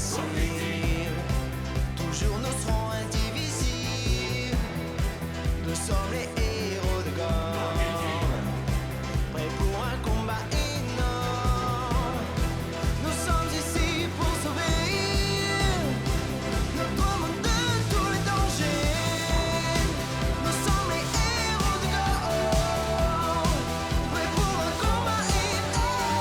invincibles. Toujours nous serons indivisibles. Nous sommes les héros de Gomme, prêts pour un combat énorme. Nous sommes ici pour sauver notre monde de tous les dangers. Nous sommes les héros de Gomme, prêts pour un combat énorme.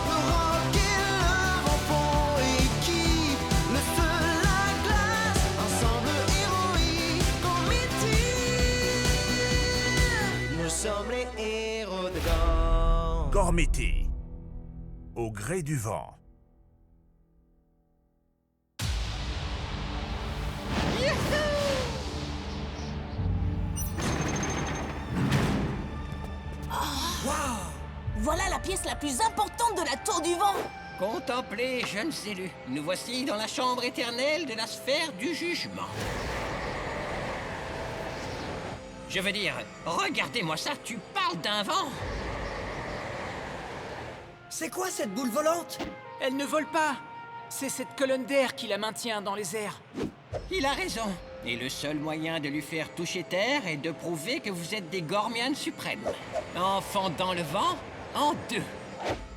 Le rock et le vent font équipe, le feu, la glace, ensemble héroïque, comité. Nous sommes les héros de Gomme. Gormiti, au gré du vent. Voilà la pièce la plus importante de la Tour du Vent. Contemplez, jeunes élus, nous voici dans la chambre éternelle de la sphère du jugement. Je veux dire, regardez-moi ça, tu parles d'un vent? C'est quoi cette boule volante? Elle ne vole pas. C'est cette colonne d'air qui la maintient dans les airs. Il a raison. Et le seul moyen de lui faire toucher terre est de prouver que vous êtes des Gormians suprêmes. En fendant le vent en deux.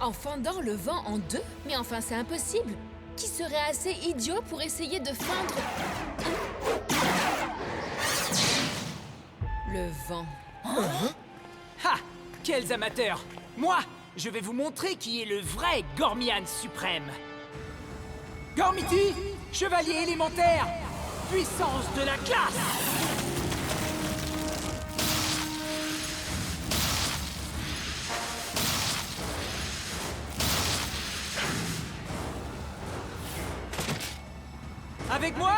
En fendant le vent en deux? Mais enfin, c'est impossible. Qui serait assez idiot pour essayer de fendre le vent? Ha! Quels amateurs! Moi, je vais vous montrer qui est le vrai Gormian suprême. Gormiti, chevalier élémentaire, puissance de la glace! Avec moi,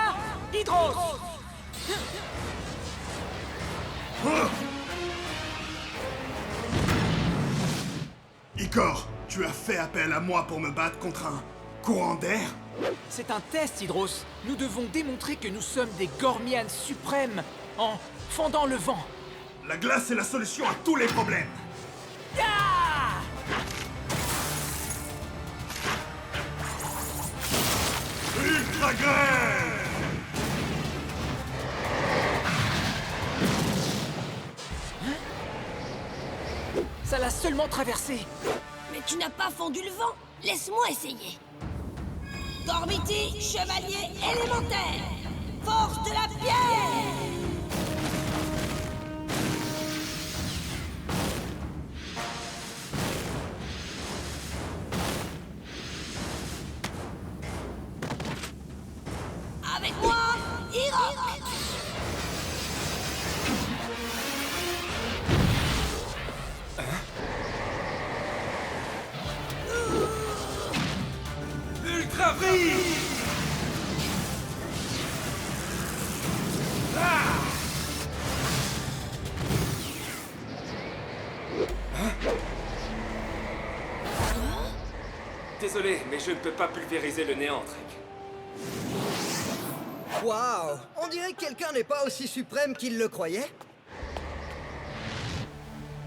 Hydros! Icor, tu as fait appel à moi pour me battre contre un courant d'air? C'est un test, Hydros. Nous devons démontrer que nous sommes des Gormians suprêmes en fendant le vent. La glace est la solution à tous les problèmes. Ah! Ultra grêle! Ça l'a seulement traversé. Mais tu n'as pas fendu le vent. Laisse-moi essayer. Gormiti, chevalier élémentaire, force de la pierre. Avec moi, Hydros. Ultra vrille! Désolé, mais je ne peux pas pulvériser le néant, Trek. Waouh! On dirait que quelqu'un n'est pas aussi suprême qu'il le croyait.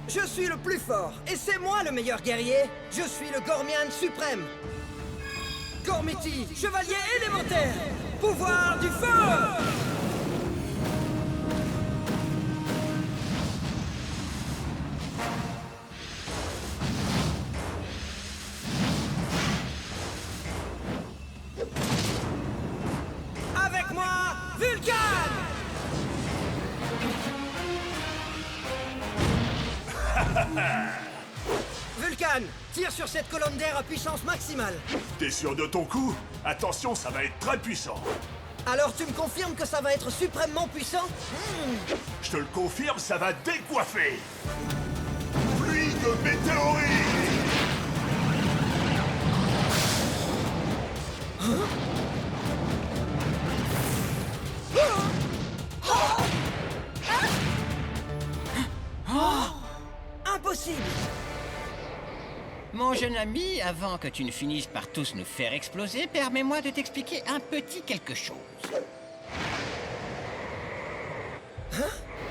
Je suis le plus fort, et c'est moi le meilleur guerrier. Je suis le Gormian suprême. Gormiti, chevalier élémentaire, pouvoir du feu! Avec moi, Vulcan! Vulcan, tire sur cette colonne d'air à puissance maximale. T'es sûr de ton coup? Attention, ça va être très puissant. Alors tu me confirmes que ça va être suprêmement puissant? Je te le confirme, ça va décoiffer. Pluie de météorites! Impossible! Mon jeune ami, avant que tu ne finisses par tous nous faire exploser, permets-moi de t'expliquer un petit quelque chose.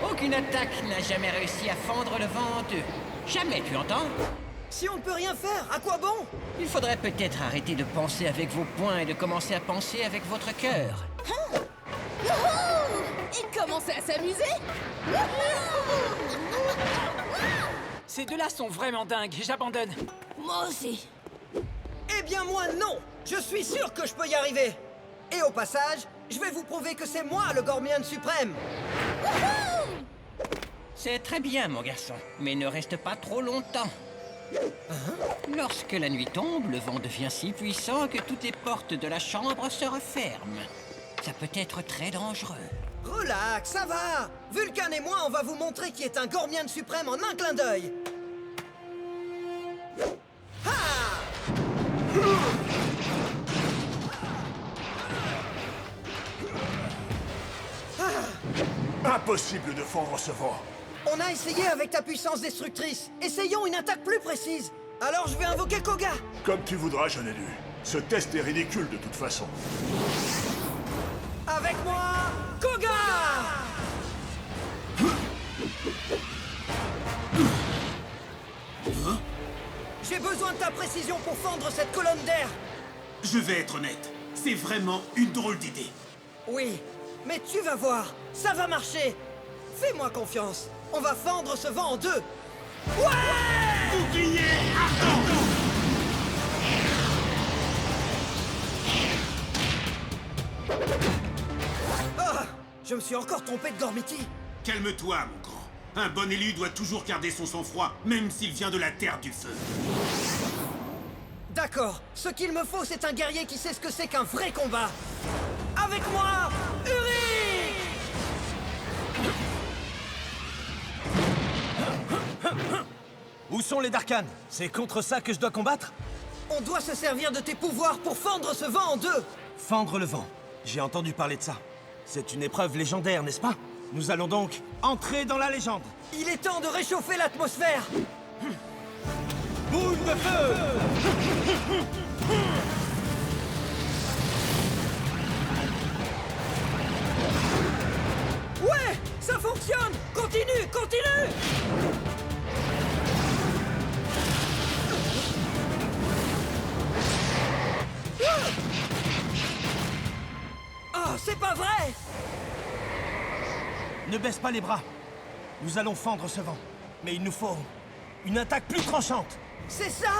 Aucune attaque n'a jamais réussi à fendre le vent en deux. Jamais, tu entends? Si on ne peut rien faire, à quoi bon? Il faudrait peut-être arrêter de penser avec vos poings et de commencer à penser avec votre cœur. Et commencer à s'amuser. Ces deux-là sont vraiment dingues, j'abandonne. Moi aussi. Eh bien moi non. Je suis sûr que je peux y arriver. Et au passage, je vais vous prouver que c'est moi le Gormian suprême. C'est très bien, mon garçon, mais ne reste pas trop longtemps. Lorsque la nuit tombe, le vent devient si puissant que toutes les portes de la chambre se referment. Ça peut être très dangereux. Relax, ça va. Vulcan et moi, on va vous montrer qui est un Gormian suprême en un clin d'œil. Impossible de fendre ce vent. On a essayé avec ta puissance destructrice. Essayons une attaque plus précise. Alors je vais invoquer Koga. Comme tu voudras, jeune élu. Ce test est ridicule de toute façon. Avec moi, Koga! J'ai besoin de ta précision pour fendre cette colonne d'air. Je vais être honnête, c'est vraiment une drôle d'idée. Oui, mais tu vas voir, ça va marcher. Fais-moi confiance. On va fendre ce vent en deux. Ouais! Bouclier ardent! Ah! Je me suis encore trompé de Gormiti. Calme-toi, mon grand. Un bon élu doit toujours garder son sang-froid, même s'il vient de la Terre du Feu. D'accord, ce qu'il me faut, c'est un guerrier qui sait ce que c'est qu'un vrai combat. Avec moi, Uri! Où sont les Darkans? C'est contre ça que je dois combattre? On doit se servir de tes pouvoirs pour fendre ce vent en deux. Fendre le vent. J'ai entendu parler de ça. C'est une épreuve légendaire, n'est-ce pas? Nous allons donc entrer dans la légende. Il est temps de réchauffer l'atmosphère. Boule de feu! Ouais, ça fonctionne. Continue, continue. Oh, c'est pas vrai! Ne baisse pas les bras. Nous allons fendre ce vent. Mais il nous faut une attaque plus tranchante. C'est ça?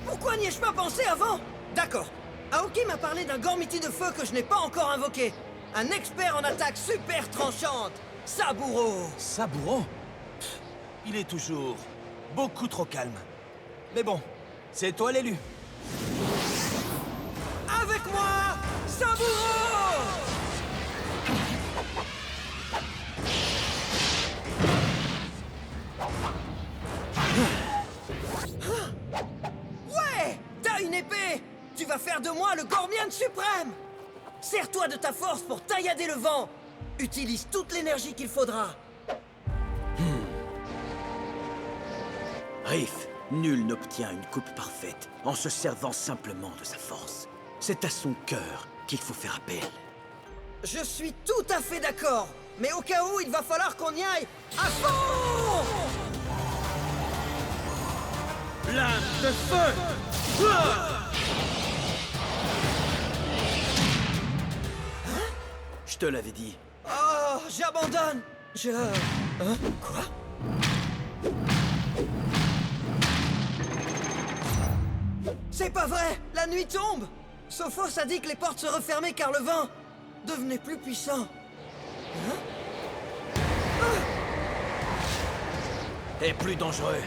Pourquoi n'y ai-je pas pensé avant? D'accord. Aoki m'a parlé d'un Gormiti de feu que je n'ai pas encore invoqué. Un expert en attaque super tranchante. Saburo. Saburo? Pff, il est toujours beaucoup trop calme. Mais bon, c'est toi l'élu. Avec moi, Saburo! Ouais! T'as une épée! Tu vas faire de moi le Gormian suprême! Sers-toi de ta force pour taillader le vent! Utilise toute l'énergie qu'il faudra! Riff, nul n'obtient une coupe parfaite en se servant simplement de sa force. C'est à son cœur qu'il faut faire appel. Je suis tout à fait d'accord! Mais au cas où, il va falloir qu'on y aille à fond! Lame de feu! Je te l'avais dit. Oh, j'abandonne! Hein? Quoi? C'est pas vrai! La nuit tombe! Sophos a dit que les portes se refermaient car le vent devenait plus puissant. Et plus dangereux.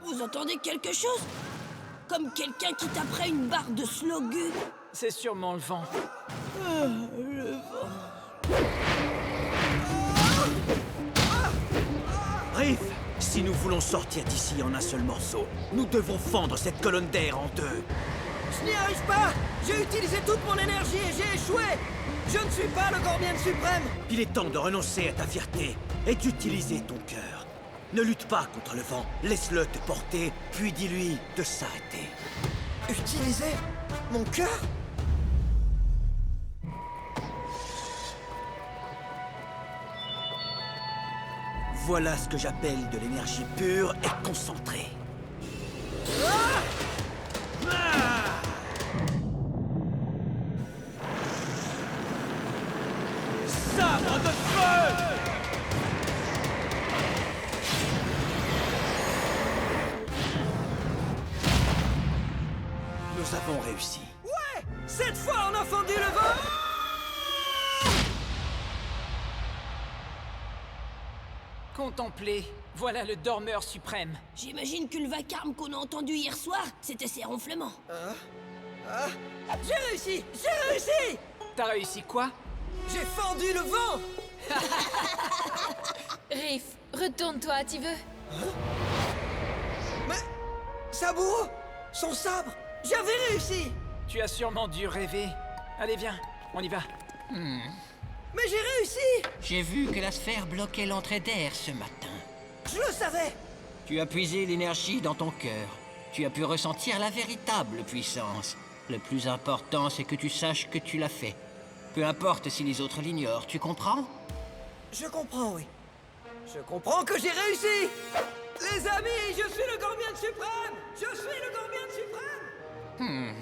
Vous entendez quelque chose? Comme quelqu'un qui taperait une barre de slogu. C'est sûrement le vent. Riff, si nous voulons sortir d'ici en un seul morceau, nous devons fendre cette colonne d'air en deux. Je n'y arrive pas! J'ai utilisé toute mon énergie et j'ai échoué! Je ne suis pas le Gormian suprême! Il est temps de renoncer à ta fierté et d'utiliser ton cœur. Ne lutte pas contre le vent, laisse-le te porter, puis dis-lui de s'arrêter. Utiliser mon cœur? Voilà ce que j'appelle de l'énergie pure et concentrée. Sabre de feu! Nous avons réussi. Ouais! Cette fois, on a fendu le vent! Contemplez, voilà le dormeur suprême. J'imagine que le vacarme qu'on a entendu hier soir, c'était ses ronflements. J'ai réussi! J'ai réussi! T'as réussi quoi? J'ai fendu le vent! Riff, retourne-toi, tu veux? Mais... Saburo! Son sabre! J'avais réussi! Tu as sûrement dû rêver. Allez, viens, on y va. Mais j'ai réussi! J'ai vu que la sphère bloquait l'entrée d'air ce matin. Je le savais! Tu as puisé l'énergie dans ton cœur. Tu as pu ressentir la véritable puissance. Le plus important, c'est que tu saches que tu l'as fait. Peu importe si les autres l'ignorent, tu comprends? Je comprends, oui. Je comprends que j'ai réussi! Les amis, je suis le Gormian suprême! Je suis le Gormian suprême!